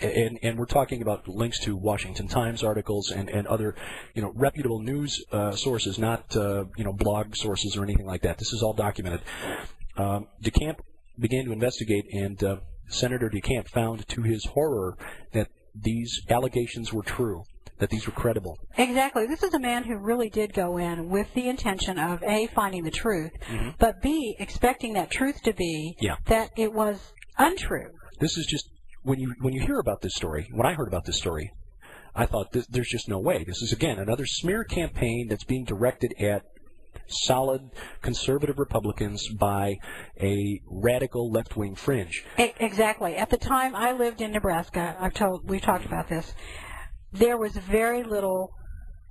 and we're talking about links to Washington Times articles and other, reputable news sources, not, blog sources or anything like that. This is all documented. DeCamp began to investigate, and Senator DeCamp found to his horror that these allegations were true, that these were credible. Exactly. This is a man who really did go in with the intention of, A, finding the truth, but B, expecting that truth to be that it was untrue. This is just, when you hear about this story, when I heard about this story, I thought there's just no way. This is, again, another smear campaign that's being directed at solid conservative Republicans by a radical left-wing fringe. Exactly. At the time I lived in Nebraska, we've talked about this, there was very little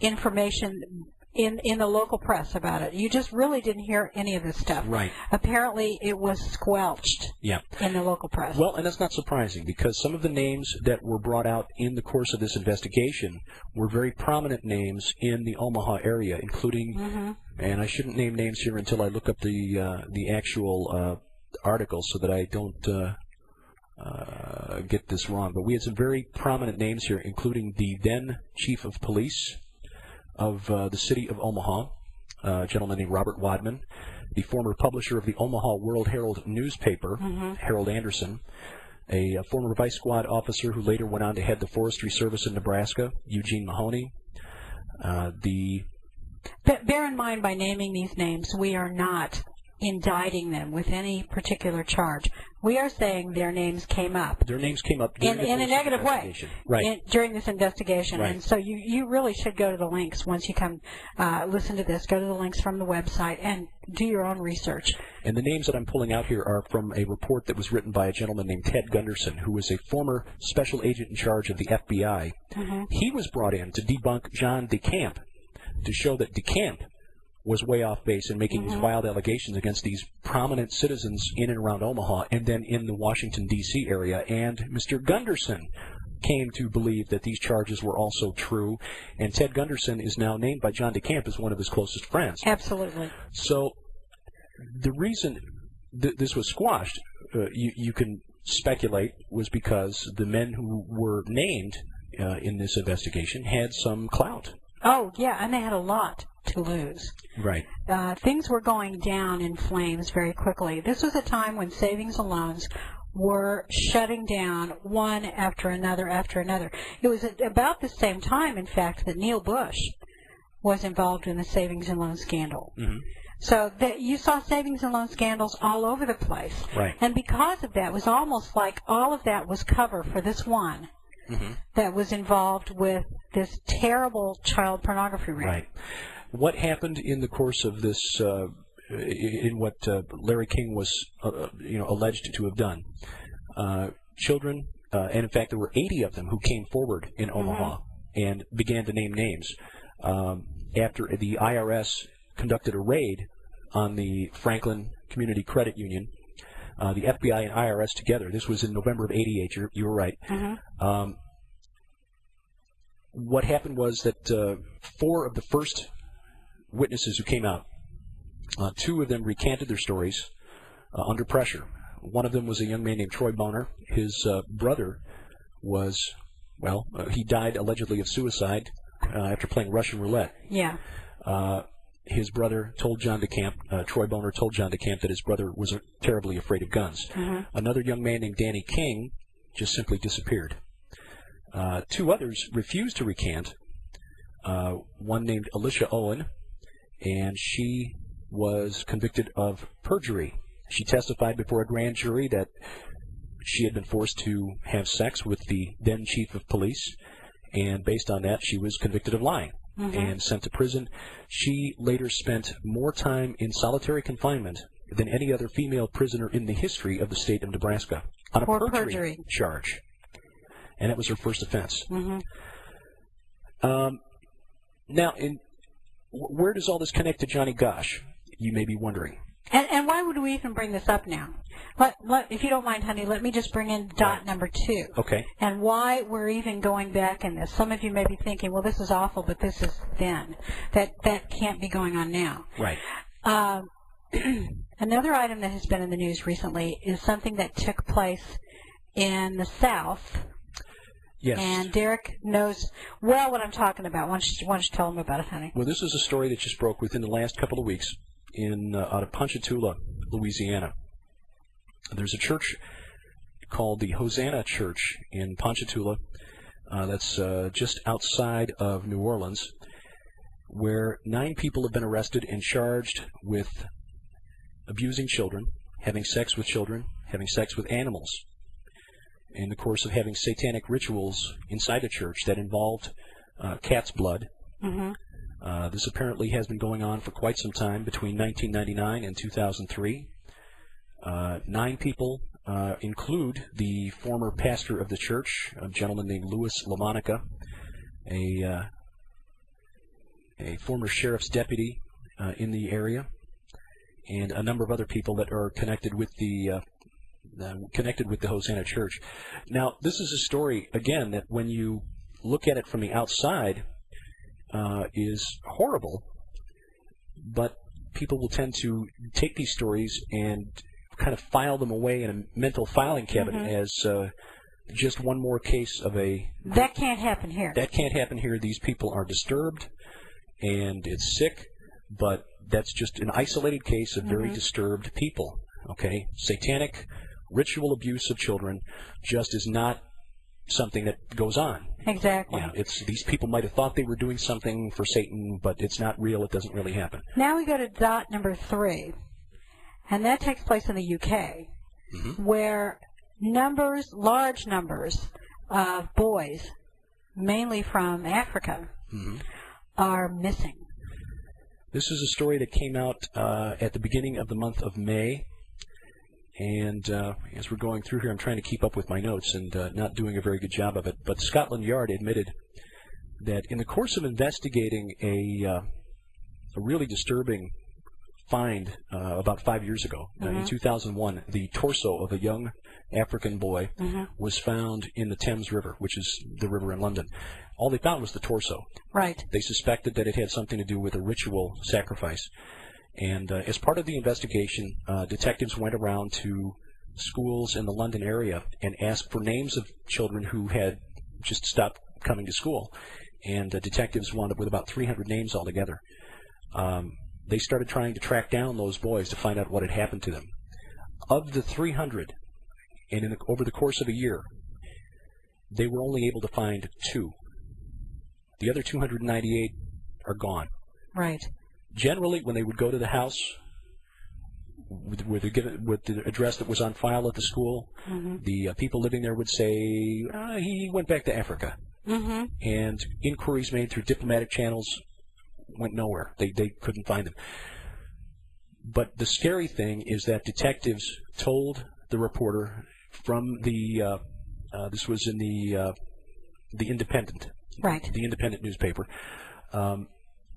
information in the local press about it. You just really didn't hear any of this stuff. Right. Apparently it was squelched in the local press. Well, and that's not surprising, because some of the names that were brought out in the course of this investigation were very prominent names in the Omaha area, including, and I shouldn't name names here until I look up the actual article so that I don't get this wrong, but we had some very prominent names here, including the then chief of police of the city of Omaha, a gentleman named Robert Wadman, the former publisher of the Omaha World Herald newspaper, Harold Anderson, a former vice squad officer who later went on to head the Forestry Service in Nebraska, Eugene Mahoney. Bear in mind, by naming these names, we are not indicting them with any particular charge. We are saying their names came up. Their names came up in a negative way during this investigation. Right. And so you really should go to the links once you come listen to this. Go to the links from the website and do your own research. And the names that I'm pulling out here are from a report that was written by a gentleman named Ted Gunderson, who was a former special agent in charge of the FBI. He was brought in to debunk John DeCamp, to show that DeCamp was way off base in making these wild allegations against these prominent citizens in and around Omaha and then in the Washington, D.C. area. And Mr. Gunderson came to believe that these charges were also true. And Ted Gunderson is now named by John DeCamp as one of his closest friends. Absolutely. So the reason this was squashed, you can speculate, was because the men who were named in this investigation had some clout. Oh, yeah, and they had a lot to lose. Right. Things were going down in flames very quickly. This was a time when savings and loans were shutting down one after another after another. It was about the same time, in fact, that Neil Bush was involved in the savings and loan scandal. So you saw savings and loan scandals all over the place. Right. And because of that, it was almost like all of that was cover for this one that was involved with this terrible child pornography ring. Right. What happened in the course of this, in what Larry King was, alleged to have done? Children, and in fact there were 80 of them who came forward in Omaha and began to name names. After the IRS conducted a raid on the Franklin Community Credit Union, the FBI and IRS together, this was in November of '88, you were right. What happened was that 4 of the first witnesses who came out, 2 of them recanted their stories under pressure. One of them was a young man named Troy Boner. His brother was, he died allegedly of suicide after playing Russian roulette. Yeah. His brother told John DeCamp, Troy Boner told John DeCamp that his brother was terribly afraid of guns. Another young man named Danny King just simply disappeared. 2 others refused to recant. One named Alicia Owen, and she was convicted of perjury. She testified before a grand jury that she had been forced to have sex with the then chief of police, and based on that, she was convicted of lying and sent to prison. She later spent more time in solitary confinement than any other female prisoner in the history of the state of Nebraska on a perjury charge. And that was her first offense. Now, where does all this connect to Johnny Gosch? You may be wondering. And why would we even bring this up now? If you don't mind, honey, let me just bring in dot number 2. Okay. And why we're even going back in this. Some of you may be thinking, well, this is awful, but this is then. That can't be going on now. Right. Another item that has been in the news recently is something that took place in the South Yes. And Derek knows well what I'm talking about. Why don't you tell him about it, honey? Well, this is a story that just broke within the last couple of weeks out of Ponchatoula, Louisiana. There's a church called the Hosanna Church in Ponchatoula that's just outside of New Orleans, where 9 people have been arrested and charged with abusing children, having sex with children, having sex with animals, in the course of having satanic rituals inside the church that involved cat's blood. Mm-hmm. This apparently has been going on for quite some time, between 1999 and 2003. 9 people include the former pastor of the church, a gentleman named Louis LaMonica, a former sheriff's deputy in the area, and a number of other people that are connected with the Hosanna Church. Now, this is a story, again, that when you look at it from the outside is horrible, but people will tend to take these stories and kind of file them away in a mental filing cabinet as just one more case of a... That can't happen here. That can't happen here. These people are disturbed, and it's sick, but that's just an isolated case of very disturbed people, okay? Satanic ritual abuse of children just is not something that goes on. Exactly. Yeah, these people might have thought they were doing something for Satan, but it's not real. It doesn't really happen. Now we go to dot number 3, and that takes place in the UK, where large numbers of boys, mainly from Africa, are missing. This is a story that came out at the beginning of the month of May. And as we're going through here, I'm trying to keep up with my notes and not doing a very good job of it. But Scotland Yard admitted that in the course of investigating a really disturbing find about 5 years ago, in 2001, the torso of a young African boy was found in the Thames River, which is the river in London. All they found was the torso. Right. They suspected that it had something to do with a ritual sacrifice. And as part of the investigation, detectives went around to schools in the London area and asked for names of children who had just stopped coming to school. And detectives wound up with about 300 names altogether. They started trying to track down those boys to find out what had happened to them. Of the 300, and over the course of a year, they were only able to find 2. The other 298 are gone. Right. Generally, when they would go to the house with the address that was on file at the school, the people living there would say, he went back to Africa. And inquiries made through diplomatic channels went nowhere. They couldn't find him. But the scary thing is that detectives told the reporter from this was in the Independent, the Independent newspaper,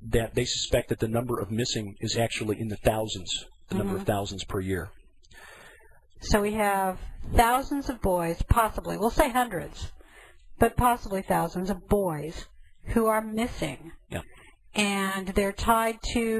that they suspect that the number of missing is actually in the thousands, the number of thousands per year. So we have thousands of boys, possibly, we'll say hundreds, but possibly thousands of boys who are missing. Yeah. And they're tied to